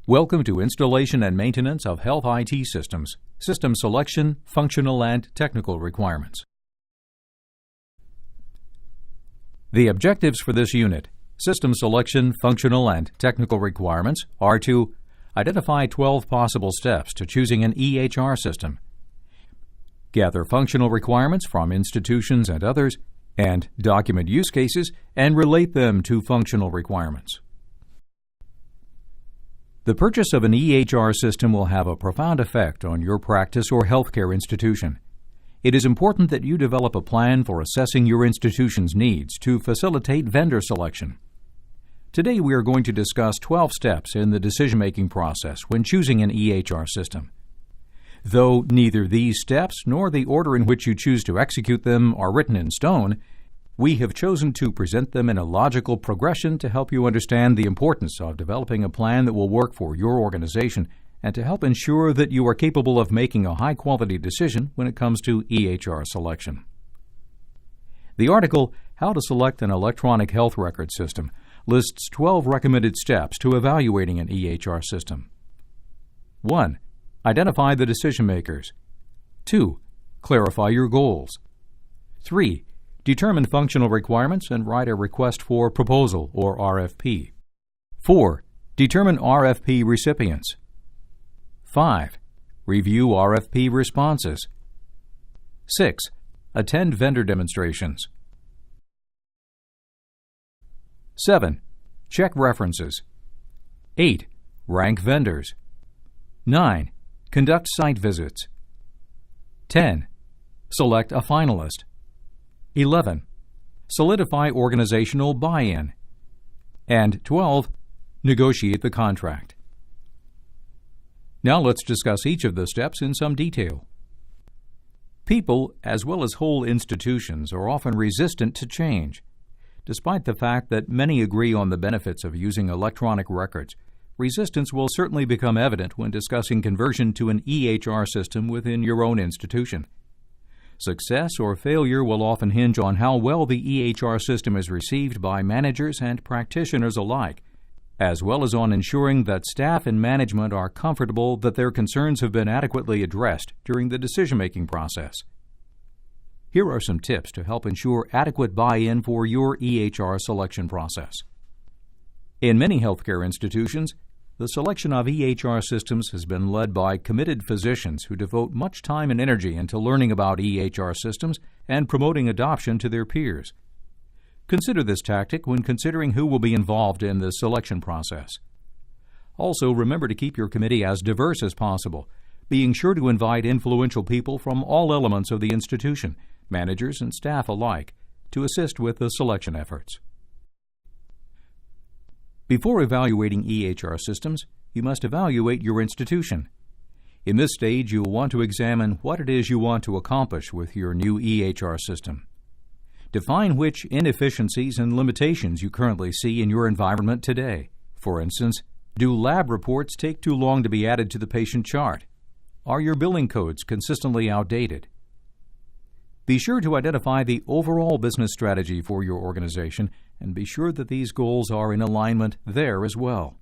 Welcome to Installation and Maintenance of Health IT Systems, System Selection, Functional and Technical Requirements. The objectives for this unit, System Selection, Functional and Technical Requirements, are to identify 12 possible steps to choosing an EHR system, gather functional requirements from institutions and others, and document use cases and relate them to functional requirements. The purchase of an EHR system will have a profound effect on your practice or healthcare institution. It is important that you develop a plan for assessing your institution's needs to facilitate vendor selection. Today we are going to discuss 12 steps in the decision-making process when choosing an EHR system. Though neither these steps nor the order in which you choose to execute them are written in stone, we have chosen to present them in a logical progression to help you understand the importance of developing a plan that will work for your organization and to help ensure that you are capable of making a high-quality decision when it comes to EHR selection. The article, How to Select an Electronic Health Record System, lists 12 recommended steps to evaluating an EHR system. 1. Identify the decision makers. 2. Clarify your goals. 3. Determine functional requirements and write a request for proposal or RFP. 4. Determine RFP recipients. 5. Review RFP responses. 6. Attend vendor demonstrations. 7. Check references. 8. Rank vendors. 9. Conduct site visits. 10. Select a finalist. 11. Solidify organizational buy-in. And 12. Negotiate the contract. Now let's discuss each of the steps in some detail. People, as well as whole institutions, are often resistant to change. Despite the fact that many agree on the benefits of using electronic records, resistance will certainly become evident when discussing conversion to an EHR system within your own institution. Success or failure will often hinge on how well the EHR system is received by managers and practitioners alike, as well as on ensuring that staff and management are comfortable that their concerns have been adequately addressed during the decision-making process. Here are some tips to help ensure adequate buy-in for your EHR selection process. In many healthcare institutions, the selection of EHR systems has been led by committed physicians who devote much time and energy into learning about EHR systems and promoting adoption to their peers. Consider this tactic when considering who will be involved in the selection process. Also, remember to keep your committee as diverse as possible, being sure to invite influential people from all elements of the institution, managers and staff alike, to assist with the selection efforts. Before evaluating EHR systems, you must evaluate your institution. In this stage, you will want to examine what it is you want to accomplish with your new EHR system. Define which inefficiencies and limitations you currently see in your environment today. For instance, do lab reports take too long to be added to the patient chart? Are your billing codes consistently outdated? Be sure to identify the overall business strategy for your organization and be sure that these goals are in alignment there as well.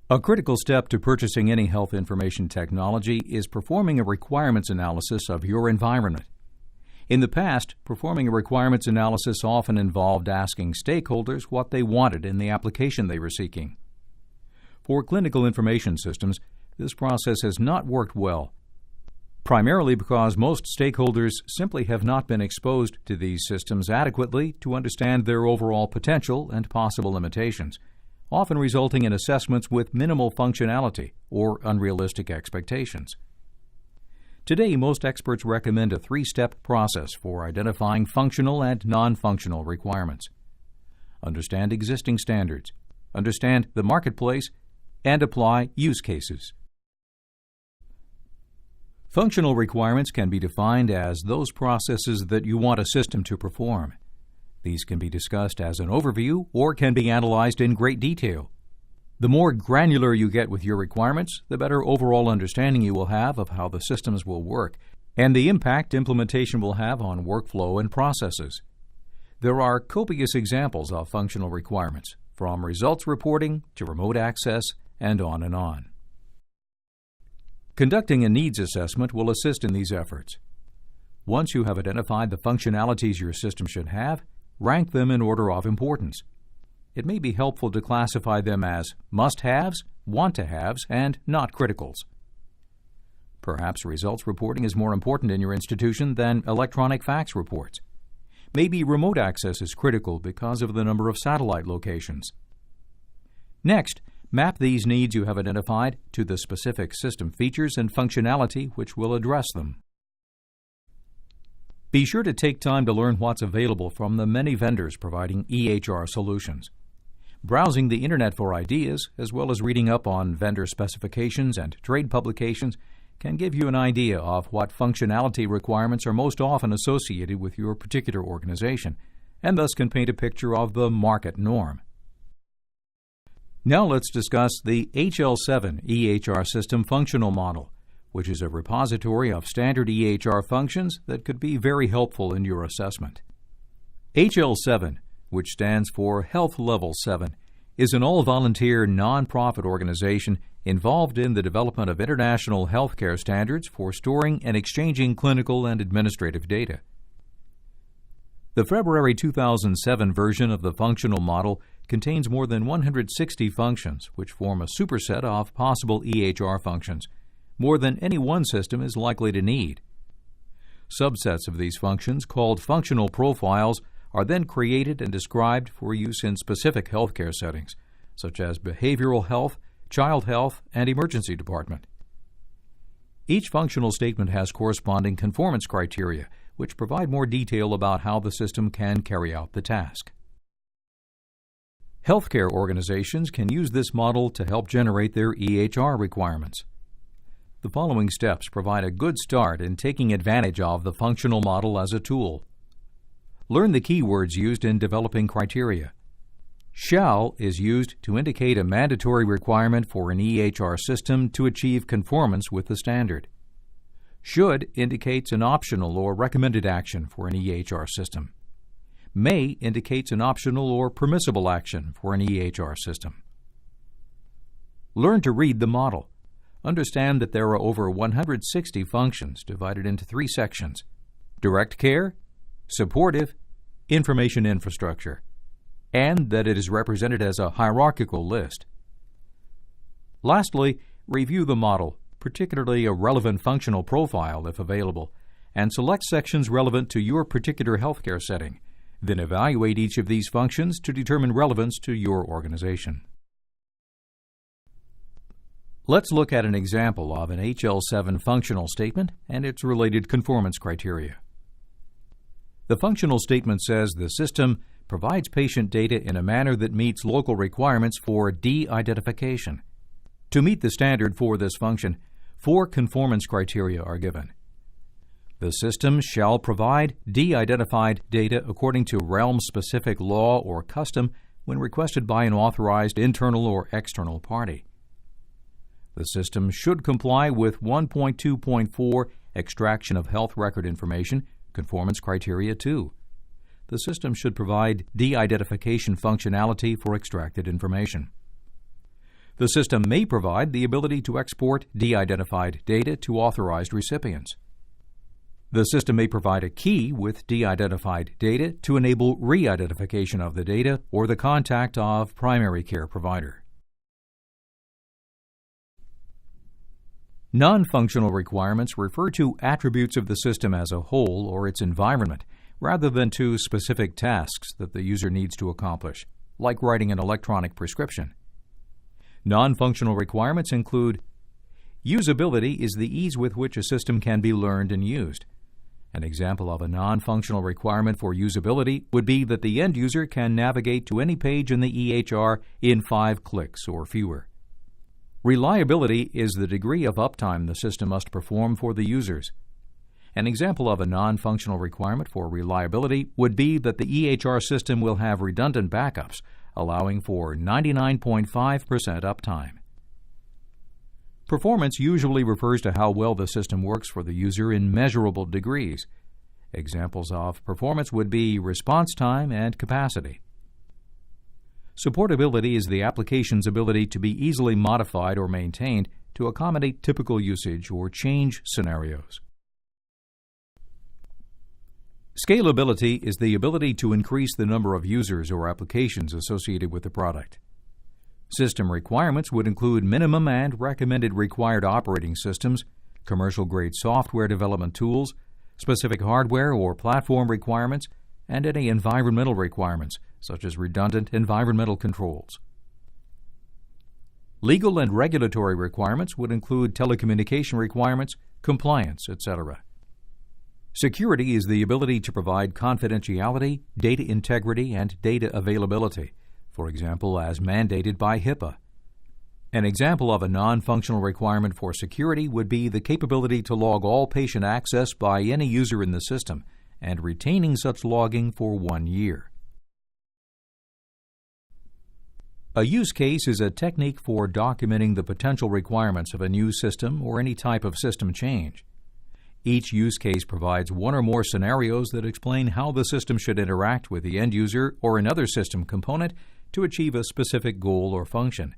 A critical step to purchasing any health information technology is performing a requirements analysis of your environment. In the past, performing a requirements analysis often involved asking stakeholders what they wanted in the application they were seeking. For clinical information systems, this process has not worked well, primarily because most stakeholders simply have not been exposed to these systems adequately to understand their overall potential and possible limitations, often resulting in assessments with minimal functionality or unrealistic expectations. Today, most experts recommend a 3-step process for identifying functional and non-functional requirements. Understand existing standards, understand the marketplace, and apply use cases. Functional requirements can be defined as those processes that you want a system to perform. These can be discussed as an overview or can be analyzed in great detail. The more granular you get with your requirements, the better overall understanding you will have of how the systems will work and the impact implementation will have on workflow and processes. There are copious examples of functional requirements. from results reporting to remote access, and on and on. Conducting a needs assessment will assist in these efforts. Once you have identified the functionalities your system should have, rank them in order of importance. It may be helpful to classify them as must-haves, want-to-haves, and not criticals. Perhaps results reporting is more important in your institution than electronic fax reports. Maybe remote access is critical because of the number of satellite locations. Next, map these needs you have identified to the specific system features and functionality which will address them. Be sure to take time to learn what's available from the many vendors providing EHR solutions. Browsing the Internet for ideas, as well as reading up on vendor specifications and trade publications, can give you an idea of what functionality requirements are most often associated with your particular organization, and thus can paint a picture of the market norm. Now let's discuss the HL7 EHR system functional model, which is a repository of standard EHR functions that could be very helpful in your assessment. HL7, which stands for Health Level 7, is an all-volunteer non-profit organization involved in the development of international healthcare standards for storing and exchanging clinical and administrative data. The February 2007 version of the functional model contains more than 160 functions, which form a superset of possible EHR functions, more than any one system is likely to need. Subsets of these functions, called functional profiles, are then created and described for use in specific healthcare settings, such as behavioral health, child health, and emergency department. Each functional statement has corresponding conformance criteria, which provide more detail about how the system can carry out the task. Healthcare organizations can use this model to help generate their EHR requirements. The following steps provide a good start in taking advantage of the functional model as a tool. Learn the keywords used in developing criteria. Shall is used to indicate a mandatory requirement for an EHR system to achieve conformance with the standard. Should indicates an optional or recommended action for an EHR system. May indicates an optional or permissible action for an EHR system. Learn to read the model. Understand that there are over 160 functions divided into 3 sections: direct care, supportive, information infrastructure, and that it is represented as a hierarchical list. Lastly, review the model, particularly a relevant functional profile if available, and select sections relevant to your particular healthcare setting. Then evaluate each of these functions to determine relevance to your organization. Let's look at an example of an HL7 functional statement and its related conformance criteria. The functional statement says the system provides patient data in a manner that meets local requirements for de-identification. To meet the standard for this function, 4 conformance criteria are given. The system shall provide de-identified data according to realm-specific law or custom when requested by an authorized internal or external party. The system should comply with 1.2.4 extraction of health record information, conformance criteria 2. The system should provide de-identification functionality for extracted information. The system may provide the ability to export de-identified data to authorized recipients. The system may provide a key with de-identified data to enable re-identification of the data or the contact of primary care provider. Non-functional requirements refer to attributes of the system as a whole or its environment, rather than to specific tasks that the user needs to accomplish, like writing an electronic prescription. Non-functional requirements include: usability is the ease with which a system can be learned and used. An example of a non-functional requirement for usability would be that the end user can navigate to any page in the EHR in 5 clicks or fewer. Reliability is the degree of uptime the system must perform for the users. An example of a non-functional requirement for reliability would be that the EHR system will have redundant backups, allowing for 99.5% uptime. Performance usually refers to how well the system works for the user in measurable degrees. Examples of performance would be response time and capacity. Supportability is the application's ability to be easily modified or maintained to accommodate typical usage or change scenarios. Scalability is the ability to increase the number of users or applications associated with the product. System requirements would include minimum and recommended required operating systems, commercial-grade software development tools, specific hardware or platform requirements, and any environmental requirements, such as redundant environmental controls. Legal and regulatory requirements would include telecommunication requirements, compliance, etc. Security is the ability to provide confidentiality, data integrity, and data availability, for example, as mandated by HIPAA. An example of a non-functional requirement for security would be the capability to log all patient access by any user in the system and retaining such logging for 1 year. A use case is a technique for documenting the potential requirements of a new system or any type of system change. Each use case provides one or more scenarios that explain how the system should interact with the end user or another system component to achieve a specific goal or function.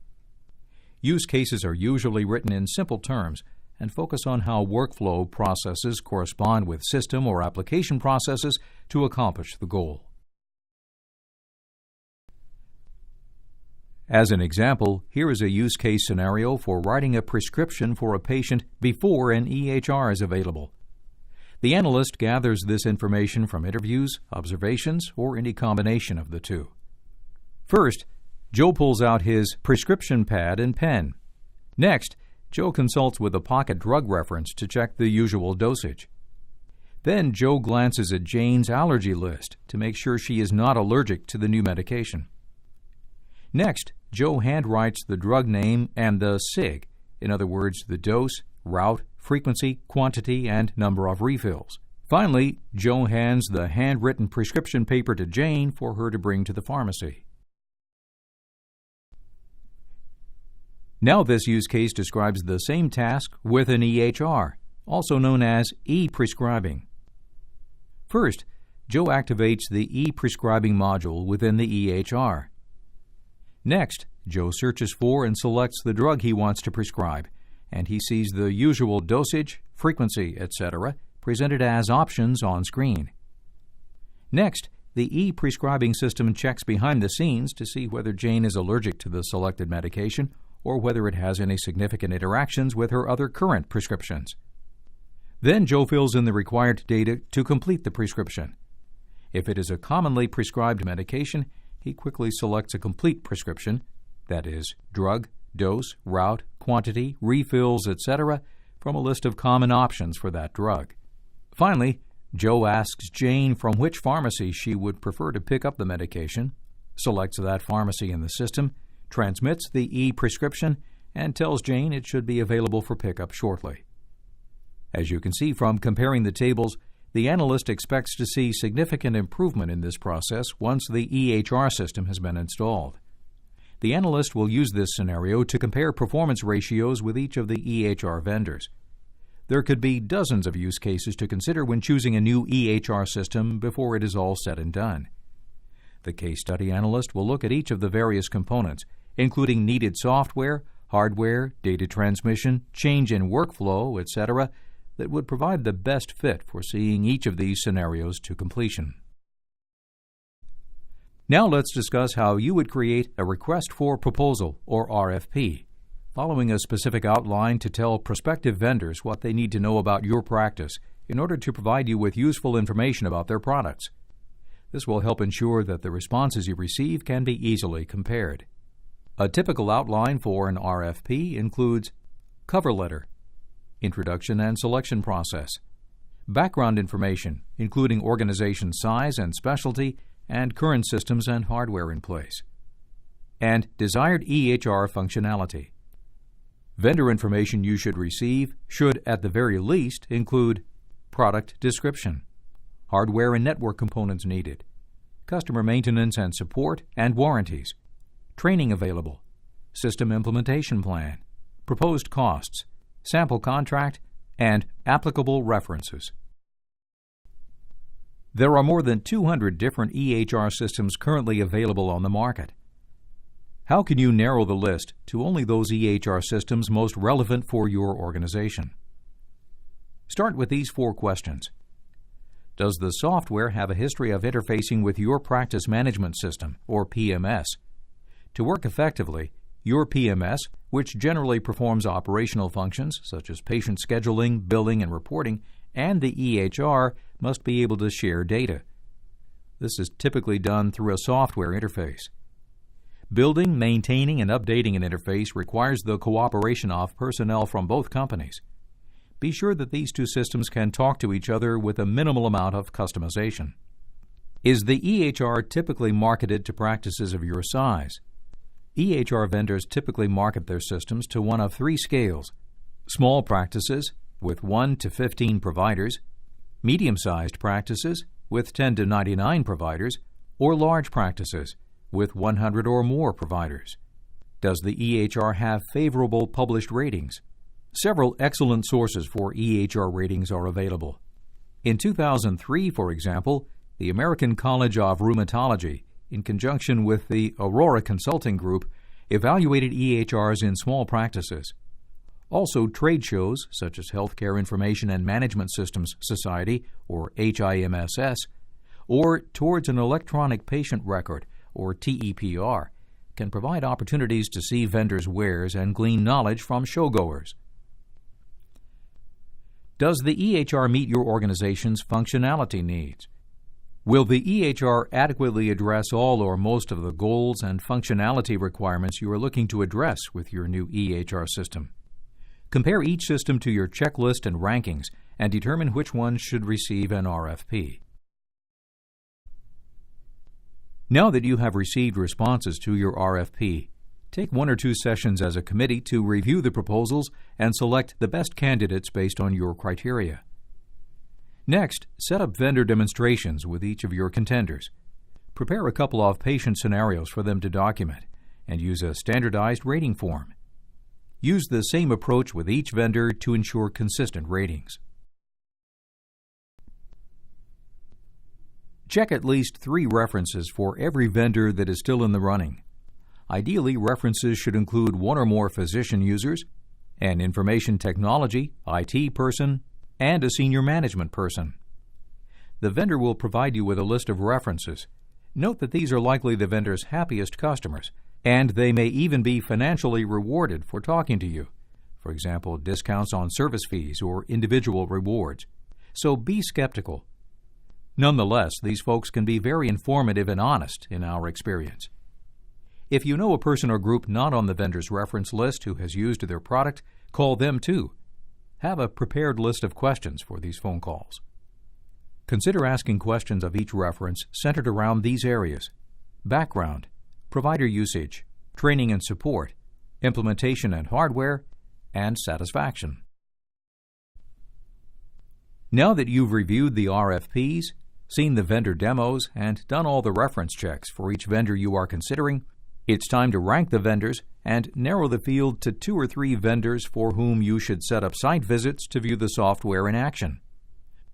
Use cases are usually written in simple terms and focus on how workflow processes correspond with system or application processes to accomplish the goal. As an example, here is a use case scenario for writing a prescription for a patient before an EHR is available. The analyst gathers this information from interviews, observations, or any combination of the two. First, Joe pulls out his prescription pad and pen. Next, Joe consults with a pocket drug reference to check the usual dosage. Then Joe glances at Jane's allergy list to make sure she is not allergic to the new medication. Next, Joe handwrites the drug name and the SIG, in other words, the dose, route, frequency, quantity, and number of refills. Finally, Joe hands the handwritten prescription paper to Jane for her to bring to the pharmacy. Now this use case describes the same task with an EHR, also known as e-prescribing. First, Joe activates the e-prescribing module within the EHR. Next, Joe searches for and selects the drug he wants to prescribe, and he sees the usual dosage, frequency, etc. presented as options on screen. Next, the e-prescribing system checks behind the scenes to see whether Jane is allergic to the selected medication or whether it has any significant interactions with her other current prescriptions. Then Joe fills in the required data to complete the prescription. If it is a commonly prescribed medication, he quickly selects a complete prescription, that is, drug, dose, route, quantity, refills, etc., from a list of common options for that drug. Finally, Joe asks Jane from which pharmacy she would prefer to pick up the medication, selects that pharmacy in the system, transmits the e-prescription, and tells Jane it should be available for pickup shortly. As you can see from comparing the tables, the analyst expects to see significant improvement in this process once the EHR system has been installed. The analyst will use this scenario to compare performance ratios with each of the EHR vendors. There could be dozens of use cases to consider when choosing a new EHR system before it is all said and done. The case study analyst will look at each of the various components, including needed software, hardware, data transmission, change in workflow, etc., that would provide the best fit for seeing each of these scenarios to completion. Now let's discuss how you would create a request for proposal, or RFP, following a specific outline to tell prospective vendors what they need to know about your practice in order to provide you with useful information about their products. This will help ensure that the responses you receive can be easily compared. A typical outline for an RFP includes cover letter, introduction and selection process, background information, including organization size and specialty, and current systems and hardware in place, and desired EHR functionality. Vendor information you should receive should, at the very least, include product description, hardware and network components needed, customer maintenance and support and warranties, training available, system implementation plan, proposed costs, sample contract, and applicable references. There are more than 200 different EHR systems currently available on the market. How can you narrow the list to only those EHR systems most relevant for your organization? Start with these 4 questions. Does the software have a history of interfacing with your practice management system, or PMS? To work effectively, your PMS, which generally performs operational functions such as patient scheduling, billing, and reporting, and the EHR must be able to share data. This is typically done through a software interface. Building, maintaining, and updating an interface requires the cooperation of personnel from both companies. Be sure that these 2 systems can talk to each other with a minimal amount of customization. Is the EHR typically marketed to practices of your size? EHR vendors typically market their systems to one of 3 scales: small practices with 1 to 15 providers, medium-sized practices with 10 to 99 providers, or large practices with 100 or more providers. Does the EHR have favorable published ratings? Several excellent sources for EHR ratings are available. In 2003, for example, the American College of Rheumatology, in conjunction with the Aurora Consulting Group, evaluated EHRs in small practices. Also, trade shows such as Healthcare Information and Management Systems Society, or HIMSS, or Towards an Electronic Patient Record, or TEPR, can provide opportunities to see vendors' wares and glean knowledge from showgoers. Does the EHR meet your organization's functionality needs? Will the EHR adequately address all or most of the goals and functionality requirements you are looking to address with your new EHR system? Compare each system to your checklist and rankings and determine which one should receive an RFP. Now that you have received responses to your RFP, take 1 or 2 sessions as a committee to review the proposals and select the best candidates based on your criteria. Next, set up vendor demonstrations with each of your contenders. Prepare a couple of patient scenarios for them to document and use a standardized rating form. Use the same approach with each vendor to ensure consistent ratings. Check at least 3 references for every vendor that is still in the running. Ideally, references should include 1 or more physician users, an information technology, IT person, and a senior management person. The vendor will provide you with a list of references. Note that these are likely the vendor's happiest customers, and they may even be financially rewarded for talking to you. For example, discounts on service fees or individual rewards. So be skeptical. Nonetheless, these folks can be very informative and honest in our experience. If you know a person or group not on the vendor's reference list who has used their product, call them too. Have a prepared list of questions for these phone calls. Consider asking questions of each reference centered around these areas: background, provider usage, training and support, implementation and hardware, and satisfaction. Now that you've reviewed the RFPs, seen the vendor demos, and done all the reference checks for each vendor you are considering, it's time to rank the vendors and narrow the field to 2 or 3 vendors for whom you should set up site visits to view the software in action.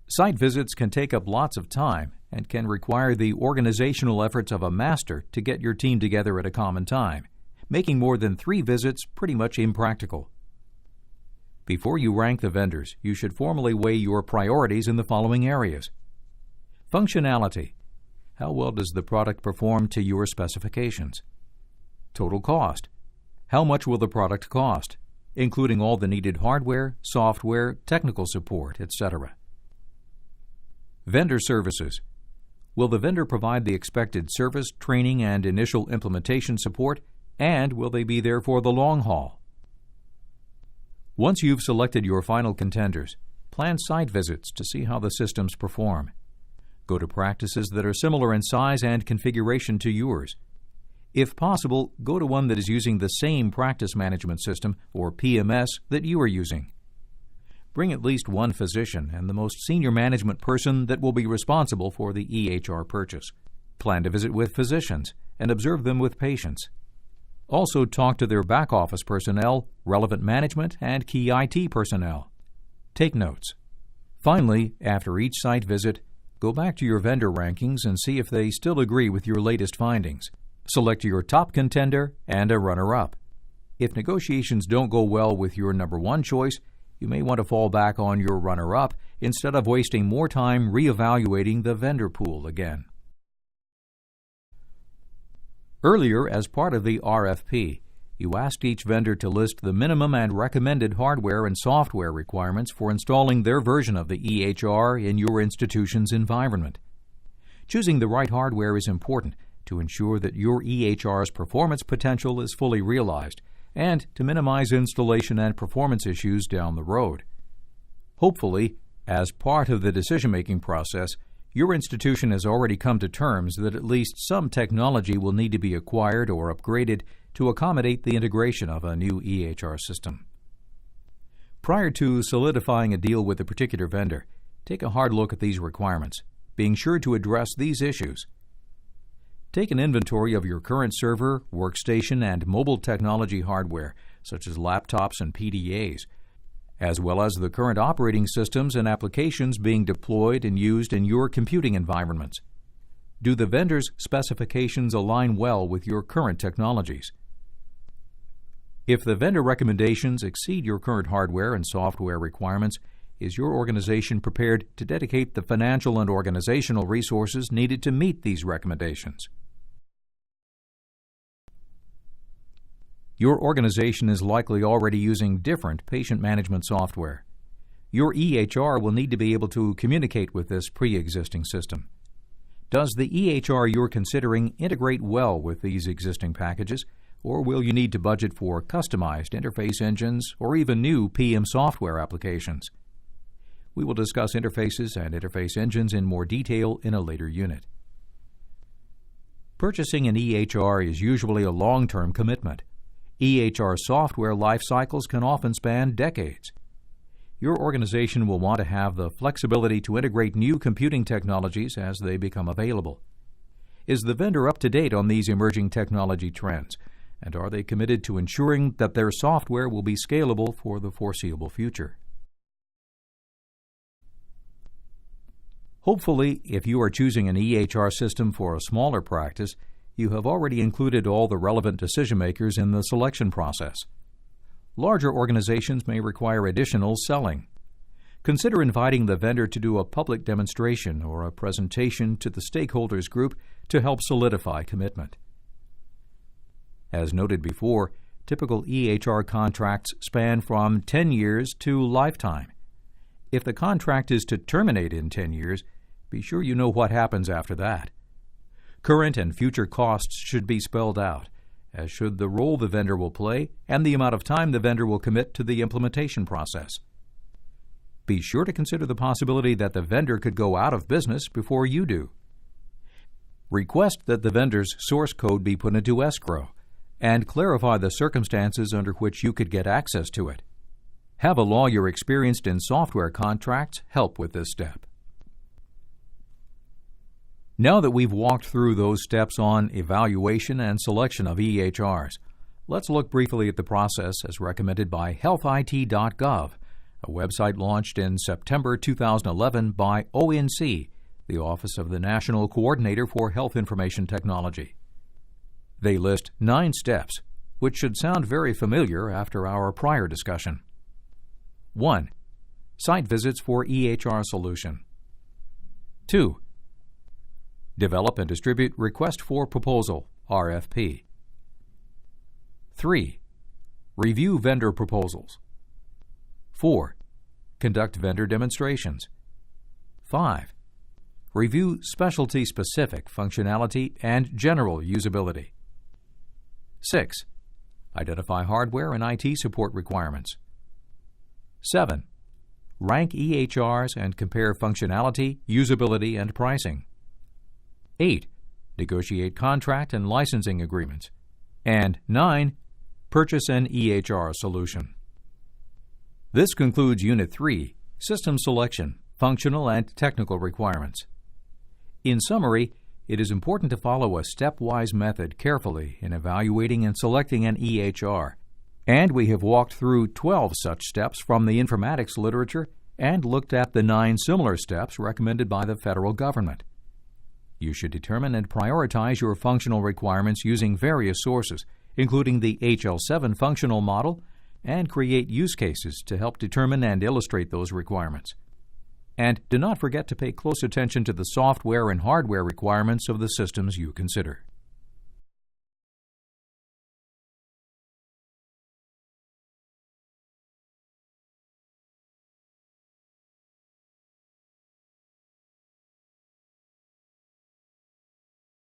Site visits can take up lots of time and can require the organizational efforts of a master to get your team together at a common time, making more than 3 visits pretty much impractical. Before you rank the vendors, you should formally weigh your priorities in the following areas. Functionality. How well does the product perform to your specifications? Total cost. How much will the product cost, including all the needed hardware, software, technical support, etc. Vendor services. Will the vendor provide the expected service, training, and initial implementation support, and will they be there for the long haul? Once you've selected your final contenders, plan site visits to see how the systems perform. Go to practices that are similar in size and configuration to yours. If possible, go to one that is using the same practice management system, or PMS, that you are using. Bring at least 1 physician and the most senior management person that will be responsible for the EHR purchase. Plan to visit with physicians and observe them with patients. Also talk to their back office personnel, relevant management, and key IT personnel. Take notes. Finally, after each site visit, go back to your vendor rankings and see if they still agree with your latest findings. Select your top contender and a runner-up. If negotiations don't go well with your number one choice, you may want to fall back on your runner-up instead of wasting more time reevaluating the vendor pool again. Earlier, as part of the RFP, you asked each vendor to list the minimum and recommended hardware and software requirements for installing their version of the EHR in your institution's environment. Choosing the right hardware is important to ensure that your EHR's performance potential is fully realized and to minimize installation and performance issues down the road. Hopefully, as part of the decision-making process, your institution has already come to terms that at least some technology will need to be acquired or upgraded to accommodate the integration of a new EHR system. Prior to solidifying a deal with a particular vendor, take a hard look at these requirements, being sure to address these issues. Take an inventory of your current server, workstation, and mobile technology hardware, such as laptops and PDAs, as well as the current operating systems and applications being deployed and used in your computing environments. Do the vendor's specifications align well with your current technologies? If the vendor recommendations exceed your current hardware and software requirements, is your organization prepared to dedicate the financial and organizational resources needed to meet these recommendations? Your organization is likely already using different patient management software. Your EHR will need to be able to communicate with this pre-existing system. Does the EHR you're considering integrate well with these existing packages, or will you need to budget for customized interface engines or even new PM software applications? We will discuss interfaces and interface engines in more detail in a later unit. Purchasing an EHR is usually a long-term commitment. EHR software life cycles can often span decades. Your organization will want to have the flexibility to integrate new computing technologies as they become available. Is the vendor up to date on these emerging technology trends, and are they committed to ensuring that their software will be scalable for the foreseeable future? Hopefully, if you are choosing an EHR system for a smaller practice, you have already included all the relevant decision-makers in the selection process. Larger organizations may require additional selling. Consider inviting the vendor to do a public demonstration or a presentation to the stakeholders group to help solidify commitment. As noted before, typical EHR contracts span from 10 years to lifetime. If the contract is to terminate in 10 years, be sure you know what happens after that. Current and future costs should be spelled out, as should the role the vendor will play and the amount of time the vendor will commit to the implementation process. Be sure to consider the possibility that the vendor could go out of business before you do. Request that the vendor's source code be put into escrow, and clarify the circumstances under which you could get access to it. Have a lawyer experienced in software contracts help with this step. Now that we've walked through those steps on evaluation and selection of EHRs, let's look briefly at the process as recommended by healthit.gov, a website launched in September 2011 by ONC, the Office of the National Coordinator for Health Information Technology. They list 9 steps, which should sound very familiar after our prior discussion. 1. Site visits for EHR solution. 2. Develop and distribute Request for Proposal, RFP. 3. Review vendor proposals. 4. Conduct vendor demonstrations. 5. Review specialty-specific functionality and general usability. 6. Identify hardware and IT support requirements. 7. Rank EHRs and compare functionality, usability, and pricing. 8. Negotiate contract and licensing agreements. And 9. Purchase an EHR solution. This concludes Unit 3, System Selection, Functional and Technical Requirements. In summary, it is important to follow a stepwise method carefully in evaluating and selecting an EHR, and we have walked through 12 such steps from the informatics literature and looked at the 9 similar steps recommended by the federal government. You should determine and prioritize your functional requirements using various sources, including the HL7 functional model, and create use cases to help determine and illustrate those requirements. And do not forget to pay close attention to the software and hardware requirements of the systems you consider.